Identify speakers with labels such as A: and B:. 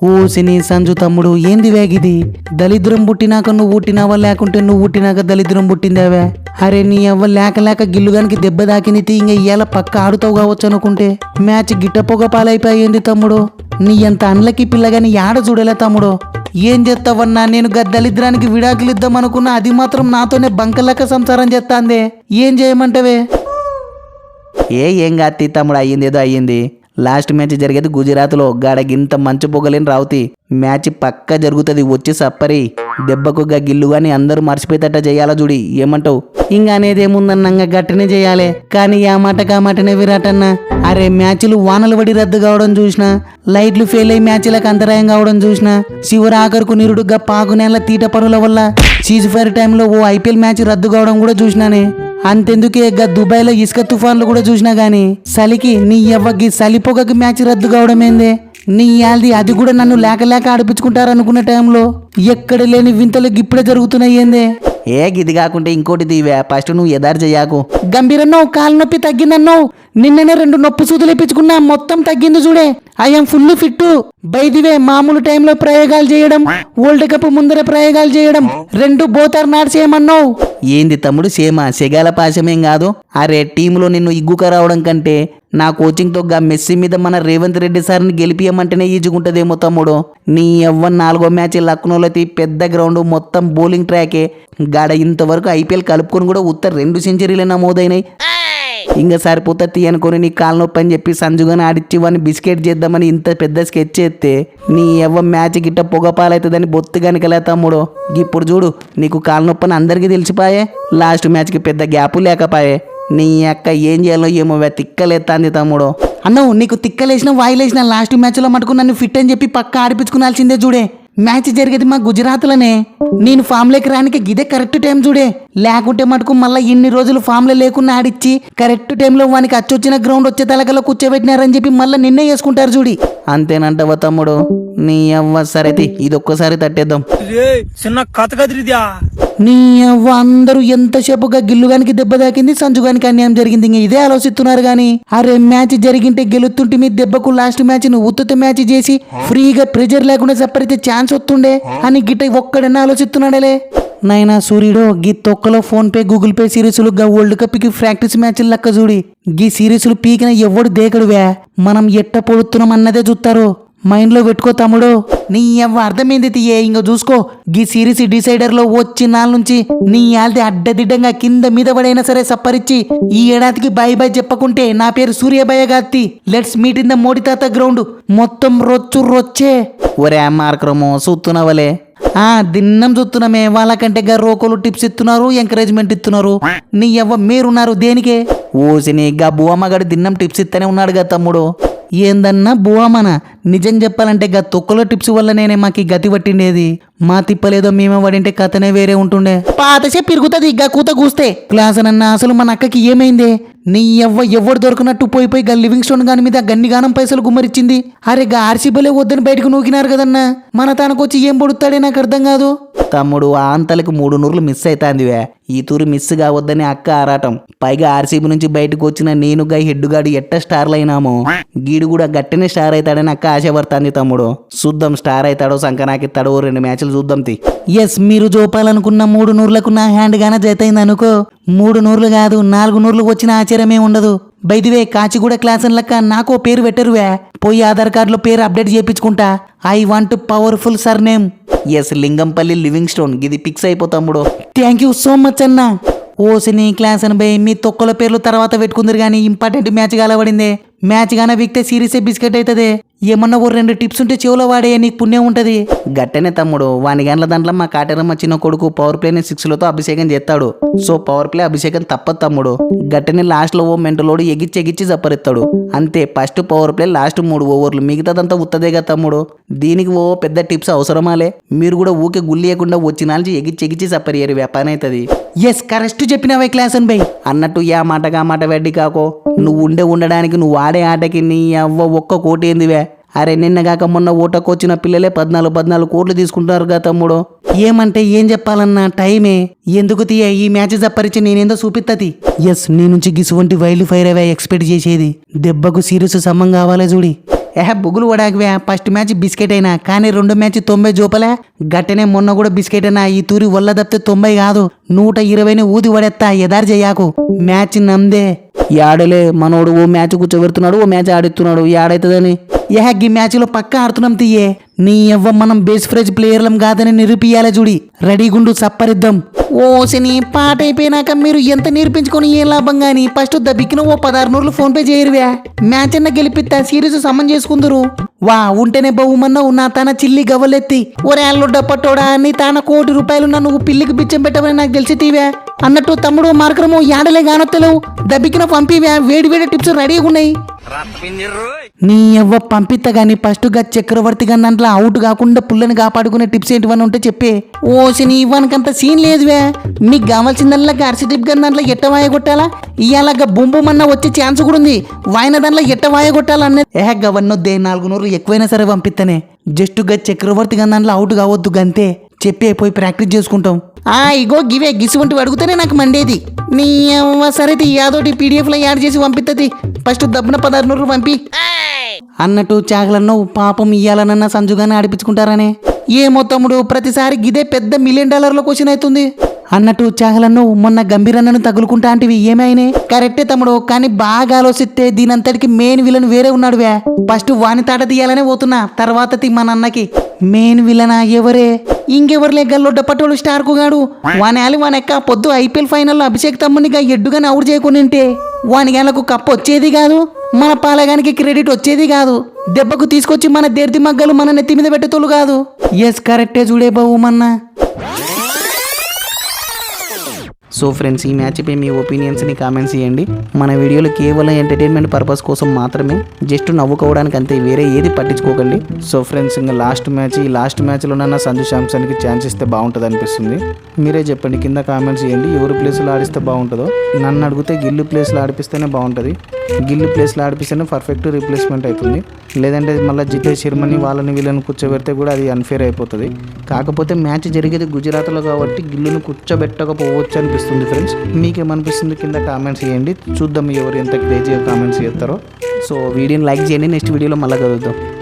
A: ఓసిని సంజు తమ్ముడు ఏంది వేగిది? దళిద్రం పుట్టినాక నువ్వు పుట్టినావా లేకుంటే నువ్వు పుట్టినాక దళిద్రం పుట్టిందావే? అరే నీ అవ్వ లేక లేక గిల్లుగానికి దెబ్బ దాకినితి ఇంక ఇయ్యాల పక్క ఆడుతావు కావచ్చు అనుకుంటే మ్యాచ్ గిట్ట పొగ పాలైపోయింది తమ్ముడు. నీ అంత అండ్లకి పిల్లగాని యాడ చూడలే తమ్ముడు. ఏం చేస్తావన్నా, నేను దళిద్రానికి విడాకులు ఇద్దామనుకున్నా, అది మాత్రం నాతోనే బంకలెక్క సంసారం చేస్తాందే. ఏం చేయమంటవే? ఏం కాదు తమ్ముడు, అయ్యింది ఏదో అయ్యింది. లాస్ట్ మ్యాచ్ జరిగేది గుజరాత్లో, గాడగింత మంచు పొగలేని రావుతి. మ్యాచ్ పక్క జరుగుతుంది, వచ్చి సప్పరి దెబ్బకు గిల్లు గాని అందరూ మర్చిపోయేటట్ట చేయాలా చూడి. ఏమంటావు? ఇంకా అనేది ఏముందన్నంగా గట్టనే చేయాలి. కానీ ఆ మాటనే విరాట్ అన్న. అరే మ్యాచ్లు వానలు పడి రద్దు కావడం చూసినా, లైట్లు ఫెయిల్ అయ్యి మ్యాచ్లకు అంతరాయం కావడం చూసినా, చివరి ఆఖరుకు నిరుడుగా పాకు నెల తీట పనుల వల్ల సీజ్ ఫైర్ టైంలో ఓ ఐపీఎల్ మ్యాచ్ రద్దు కావడం కూడా చూసినానే. అంతెందుకే దుబాయ్లో ఇసుక తుఫాన్లు కూడా చూసినా గానీ చలికి నీ ఎవ్వకి చలిపోగకి మ్యాచ్ రద్దు కావడం ఏందే? నీ యాల్ది అది కూడా నన్ను లేక లేక ఆడిపించుకుంటారనుకున్న టైంలో ఎక్కడ లేని వింతలు ఇప్పుడే జరుగుతున్నాయి ఏందే? గిది కాకుంటే ఇంకోటి దీవే, ఫస్ట్ నువ్వు ఎదారు చెయ్యాకు. గంభీరన్నో కాలు నొప్పి తగ్గిందన్నో, నిన్ననే 2 నొప్పి సూదులు ఇప్పించుకున్నా, మొత్తం తగ్గింది చూడే. I'm full fit. బైదివే మామూలు టైంలో ప్రయోగాలు చేయడం, వరల్డ్ కప్ ముందర ప్రయోగాలు చేయడం, 2 బోతార్ నాడు చేయమన్నావు. ఏంది తమ్ముడు సేమా? సెగాల పాశమేం కాదు. అరే టీంలో నిన్ను ఇగ్గుక రావడం కంటే నా కోచింగ్తో మెస్సీ మీద మన రేవంత్ రెడ్డి సార్ని గెలిపియమంటేనే ఈజుకుంటదేమో తమ్ముడు. నీ ఎవ్వరు 4వ మ్యాచ్ లక్నోలో పెద్ద గ్రౌండ్, మొత్తం బౌలింగ్ ట్రాకే. గాడ ఇంతవరకు ఐపీఎల్ కలుపుకొని కూడా 2 సెంచరీలే నమోదైనాయి. ఇంకా సరిపోతుంది అనుకుని నీ కాలు నొప్పి అని చెప్పి సంజుగాని ఆడిచ్చి వాడిని బిస్కెట్ చేద్దామని ఇంత పెద్ద స్కెచ్ చేస్తే నీ ఎవ్వ మ్యాచ్ గిట్ట పొగపాలవుతుందని బొత్తుగానికలే తమ్ముడు. ఇప్పుడు చూడు, నీకు కాలు నొప్పి అని అందరికీ తెలిసిపాయే. లాస్ట్ మ్యాచ్కి పెద్ద గ్యాపు లేకపాయే. నీ అక్క ఏం చేయాలో ఏమో తిక్కలేస్తాంది తమ్ముడు. అన్నవు నీకు తిక్కలేసిన వాయిలేసిన లాస్ట్ మ్యాచ్లో మటుకు నన్ను ఫిట్ అని చెప్పి పక్క ఆడిపించుకునాల్సిందే చూడే. మ్యాచ్ జరిగేది మా గుజరాత్లోనే. నేను ఫామ్లోకి రానికి గిదే కరెక్ట్ టైం చూడే. లేకుంటే మటుకు మళ్ళీ ఇన్ని రోజులు ఫామ్లో లేకుండా ఆడిచ్చి కరెక్ట్ టైంలో వానికి అచ్చొచ్చిన గ్రౌండ్ వచ్చే తలకలో కూర్చోబెట్టినారని చెప్పి మళ్ళీ నిన్నే చేసుకుంటారు చూడి. అంతేనంటవా తమ్ముడు? నీ అవ్వ సరైతే ఇది ఒక్కసారి తట్టేద్దాం. నీ అవ్వ అందరూ ఎంతసేపుగా గిల్లుగానికి దెబ్బ తాకింది, సంజుగానికి అన్యాయం జరిగింది, ఇంకా ఇదే ఆలోచిస్తున్నారు గానీ అరే మ్యాచ్ జరిగింటే గెలుతుంటే మీ దెబ్బకు లాస్ట్ మ్యాచ్ ను ఉత్తుత మ్యాచ్ చేసి ఫ్రీగా ప్రెజర్ లేకుండా సపరితే ఛాన్స్ వస్తుండే అని గిట్ట ఒక్కడన్నా ఆలోచిస్తున్నాడలే. నైనా సూర్యుడు గీ తొక్కలో ఫోన్ పే గూగుల్ పే సిరీసులు వరల్డ్ కప్ కి ప్రాక్టీస్ మ్యాచ్లు లెక్క చూడి. గీ సిరీసులు పీకిన ఎవడు దేకడువే, మనం ఎట్ట పొడుతున్నాం అన్నదే చూస్తారు. మైండ్ లో పెట్టుకో తమ్ముడు. నీ ఎవ్వ అర్థమైంది తీయే, ఇంక చూసుకో. గీ సిరీస్ డిసైడర్ లో వచ్చి 4 నుంచి నీ యాల్ది అడ్డదిడ్డంగా కింద మీద పడైనా సరే సప్పరిచ్చి ఈ ఏడాదికి బై బై చెప్పకుంటే నా పేరు సూర్యభయ గాత్తి. Let's meet in the Modi తాత గ్రౌండ్. మొత్తం రొచ్చే. ఒరే మార్క్రమో చూస్తున్నావలే? దిన్నం చూస్తున్నామే. వాళ్ళకంటే రోకోలు టిప్స్ ఇస్తున్నారు, ఎంకరేజ్మెంట్ ఇస్తున్నారు. నీ ఎవ్వ మీరున్నారు దేనికే? ఓసిని బువమ్మగాడు దిన్నం టిప్స్ ఇస్తూనే ఉన్నాడు కదా తమ్ముడు. ఏందన్నా బువామన? నిజం చెప్పాలంటే తొక్కలో టిప్స్ వల్ల నేనే మాకు గతి పట్టిండేది. మా తిప్పలేదో మేమే పడింటే కథనే వేరే ఉంటుండే. పాతసే పెరుగుతుంది కూత కూస్తే. క్లాస్ అన్న అసలు మన అక్కకి ఏమైంది? నీ ఎవడు దొరకనట్టు పోయి లివింగ్ స్టోన్ గాని మీద గన్నిగానం పైసలు గుమ్మరిచ్చింది. అరే ఆర్సీబీలే వద్దని బయటకు నూకినారు కదన్నా. మన తనకొచ్చి ఏం పొడుతాడే నాకు అర్థం కాదు. తమ్ముడు ఆంతలకు 3 నూర్లు మిస్ అవుతాందివే. ఈ తూరు మిస్ కావద్దని అక్క ఆరాటం. పైగా ఆర్సీబీ నుంచి బయటకు వచ్చిన నేనుగా హెడ్డుగాడి ఎట్ట స్టార్లు అయినామో గీడు కూడా గట్టనే స్టార్ అవుతాడని అక్క ఆశపడుతుంది తమ్ముడు. చూద్దాం స్టార్ అవుతాడో సంకనాకిస్తాడో 2 మ్యాచ్లు చూద్దాం తి. ఎస్, మీరు చూపాలనుకున్న 3 నూర్లకు నా హ్యాండ్ గానే జైతైంది అనుకో. 3 నూర్లు కాదు 4 నూర్లు వచ్చిన ఆశ్చర్యమే ఉండదు. బైదివే కాచిగూడ క్లాస్ అని లెక్క నాకో పేరు పెట్టరువే. పోయి ఆధార్ కార్డులో పేరు అప్డేట్ చేయించుకుంటా. I want powerful surname. Yes, Lingampalli living stone. ఇది ఫిక్స్ అయిపోతాముడు. థ్యాంక్ యూ సో మచ్ అన్నా. ఓసిని క్లాస్ అని బై మీ తొక్కల పేర్లు తర్వాత పెట్టుకుందరు కానీ ఇంపార్టెంట్ మ్యాచ్ కాలబడిందే. మ్యాచ్ గాన విక్తే సిరీసే బిస్కెట్ అవుతుంది. ఏమన్నా 2 టిప్స్ ఉంటే చెవులో వాడే నీకు పుణ్యం ఉంటది. గట్టనే తమ్ముడు, వాని గంటల దాంట్లో మా కాటరమ్మ చిన్న కొడుకు పవర్ ప్లేని 6లతో అభిషేకం చేస్తాడు. సో పవర్ ప్లే అభిషేకం తప్పదు తమ్ముడు. గట్టనే లాస్ట్ లో ఓ మెంటలోడు ఎగిచ్చి జప్పరిస్తాడు. అంతే, ఫస్ట్ పవర్ ప్లే లాస్ట్ 3 ఓవర్లు, మిగతాదంతా ఉత్తదేగా తమ్ముడు. దీనికి ఓ పెద్ద టిప్స్ అవసరమాలే. మీరు కూడా ఊకే గుల్లియకుండా వచ్చినాల్చి ఎగిచ్చి జప్పరియరు, వ్యాపారం అవుతుంది. ఎస్, కరెక్ట్ చెప్పినవే క్లాస్ అని బై. అన్నట్టు యా మాటగా మాట వెడ్డి కాకో. నువ్వు ఉండడానికి నువ్వు ఆడే ఆటకి నీ అవ్వ 1 కోటి ఏందివే. అరే నిన్నగాక మొన్న ఓటకొచ్చిన పిల్లలే 14 కోట్లు తీసుకుంటారుగా తమ్ముడు. ఏమంటే ఏం చెప్పాలన్నా టైమే. ఎందుకు తీయ ఈ మ్యాచ్ జప్పరిచి నేనేందో చూపిత్తది. ఎస్, నీ నుంచి గిసువంటి వైల్డ్ ఫైర్ అవే ఎక్స్పెక్ట్ చేసేది. దెబ్బకు సీరియస్ సమ్మం కావాలే చూడి. బుగులు పడాకవే ఫస్ట్ మ్యాచ్ బిస్కెట్ అయినా కానీ 2 మ్యాచ్ 90 జోపలే గట్టనే మొన్న కూడా బిస్కెట్ అయినా ఈ తూరి వల్ల తప్పితే 90 కాదు 120ని ఊది పడేస్తా ఎదారు చెయ్యాకు మ్యాచ్ నమ్దే యాడలే మనోడు ఓ మ్యాచ్ కూర్చోబెడుతున్నాడు ఓ మ్యాచ్ ఆడుతున్నాడు యాడైతుందని గీ మ్యాచ్లో పక్క ఆడుతున్నాం తీయే నీ ఎవ్వ మనం బేస్ ఫ్రెజ్ ప్లేయర్లం కాదని నిరూపియాల చూడి రెడీగుండు సప్పరిద్దాం ఓసిని పాట అయిపోయినాక మీరు ఎంత నేర్పించుకొని ఏం లాభం గాని ఫస్ట్ దబ్బికిన ఓ 16 ఫోన్ పే చేయరువే మ్యాచ్ అన్న గెలిపిస్తా సిరీస్ సమన్ చేసుకుందరు వా ఉంటేనే బహుమన్నావు నా తన చిల్లి గవ్వలెత్తి ఒరేళ్ళు డప్పట్టోడా నీ తాన ₹1 కోటి నువ్వు పిల్లికి బిచ్చం పెట్టమని నాకు తెలిసి తీవే అన్నట్టు తమ్ముడు మార్కరము యాడలే గానొత్తలేవు దబ్బికిన పంపివే వేడి వేడి టిప్స్ రెడీగా ఉన్నాయి నీ ఎవ్వ పంపిస్తా గాని ఫస్ట్ గా చక్రవర్తి గారి దాంట్లో అవుట్ కాకుండా పుల్లని కాపాడుకునే టిప్స్ ఏంటివన్నీ ఉంటే చెప్పే ఓసిని ఇవ్వనికంత సీన్ లేదువే మీకు కావాల్సిందల్లా హర్షదీప్ గారి దాంట్లో ఎట్ట వాయ కొట్టాలా ఇయ్యాలగా బొంబుమన్నా వచ్చే ఛాన్స్ కూడా ఉంది వాయన దాంట్లో ఎట్ట వాయ కొట్టాలనేది గవన్నొద్దే 400 ఎక్కువైనా సరే పంపిస్తానే జస్ట్ గా చక్రవర్తి గారి దాంట్లో అవుట్ కావద్దు గంతే చెప్పే పోయి ప్రాక్టీస్ చేసుకుంటాం ఇగో గివే గిసువంటి అడుగుతానే నాకు మండేది నీ సరే యాదోటి PDF లో యాడ్ చేసి పంపిస్తుంది ఫస్ట్ దబ్బున 16 పంపి అన్నట్టు చాగలన్నో పాపం ఇయ్యాలనన్నా సంజుగానే ఆడిపించుకుంటారనే ఏమో తమ్ముడు ప్రతిసారి గిదే పెద్ద $1 మిలియన్ క్వశ్చన్ అవుతుంది అన్నట్టు చాగలన్నో మొన్న గంభీరన్నను తగులుకుంటా అంటివి ఏమైనా కరెక్టే తమ్ముడు కానీ బాగా ఆలోచిస్తే దీనంతటికి మెయిన్ విలన్ వేరే ఉన్నాడువే ఫస్ట్ వాని తాట తీయాలనే పోతున్నా తర్వాత మన అన్నకి మెయిన్ విలనా ఎవరే ఇంకెవరులే గల్లోడ్డ పట్టోడు స్టార్ కుగాడు వానెక్క పొద్దు IPL ఫైనల్లో అభిషేక్ తమ్మునిగా ఎడ్డుగానే అవుట్ చేయకుండా ఉంటే వాని గేలకు కప్పు వచ్చేది కాదు మన పాలగానికి క్రెడిట్ వచ్చేది కాదు దెబ్బకు తీసుకొచ్చి మన దేర్తి మగ్గలు మన నెత్తి మీద పెట్టేతోళ్ళు కాదు ఎస్ కరెక్టే చూడే బావుమన్నా సో ఫ్రెండ్స్ ఈ మ్యాచ్పై మీ ఒపీనియన్స్ని కామెంట్స్ చేయండి మన వీడియోలు కేవలం ఎంటర్టైన్మెంట్ పర్పస్ కోసం మాత్రమే జస్ట్ నవ్వుకోవడానికి అంతే వేరే ఏది పట్టించుకోకండి సో ఫ్రెండ్స్ ఇంకా లాస్ట్ మ్యాచ్లోనన్నా సంజు శాంసన్కి ఛాన్స్ ఇస్తే బాగుంటుంది అనిపిస్తుంది మీరే చెప్పండి కింద కామెంట్స్ చేయండి ఎవరు ప్లేస్లో ఆడిస్తే బాగుంటుందో నన్ను అడిగితే గిల్లు ప్లేస్లో ఆడిపిస్తేనే బాగుంటుంది గిల్లు ప్లేస్లో ఆడిపిస్తేనే పర్ఫెక్ట్ రీప్లేస్మెంట్ అవుతుంది లేదంటే మళ్ళీ జితేష్ శర్మని వాళ్ళని వీళ్ళని కూర్చోబెడితే కూడా అది అన్ఫేర్ అయిపోతుంది కాకపోతే మ్యాచ్ జరిగేది గుజరాత్లో కాబట్టి గిల్లును కూర్చోబెట్టకపోవచ్చు అనిపిస్తుంది ఫ్రెండ్స్ మీకేమనిపిస్తుంది కింద కామెంట్స్ చేయండి చూద్దాం ఎవరు ఎంత క్రేజీగా కామెంట్స్ చేస్తారో సో వీడియోని లైక్ చేయండి నెక్స్ట్ వీడియోలో మళ్ళీ కలుద్దాం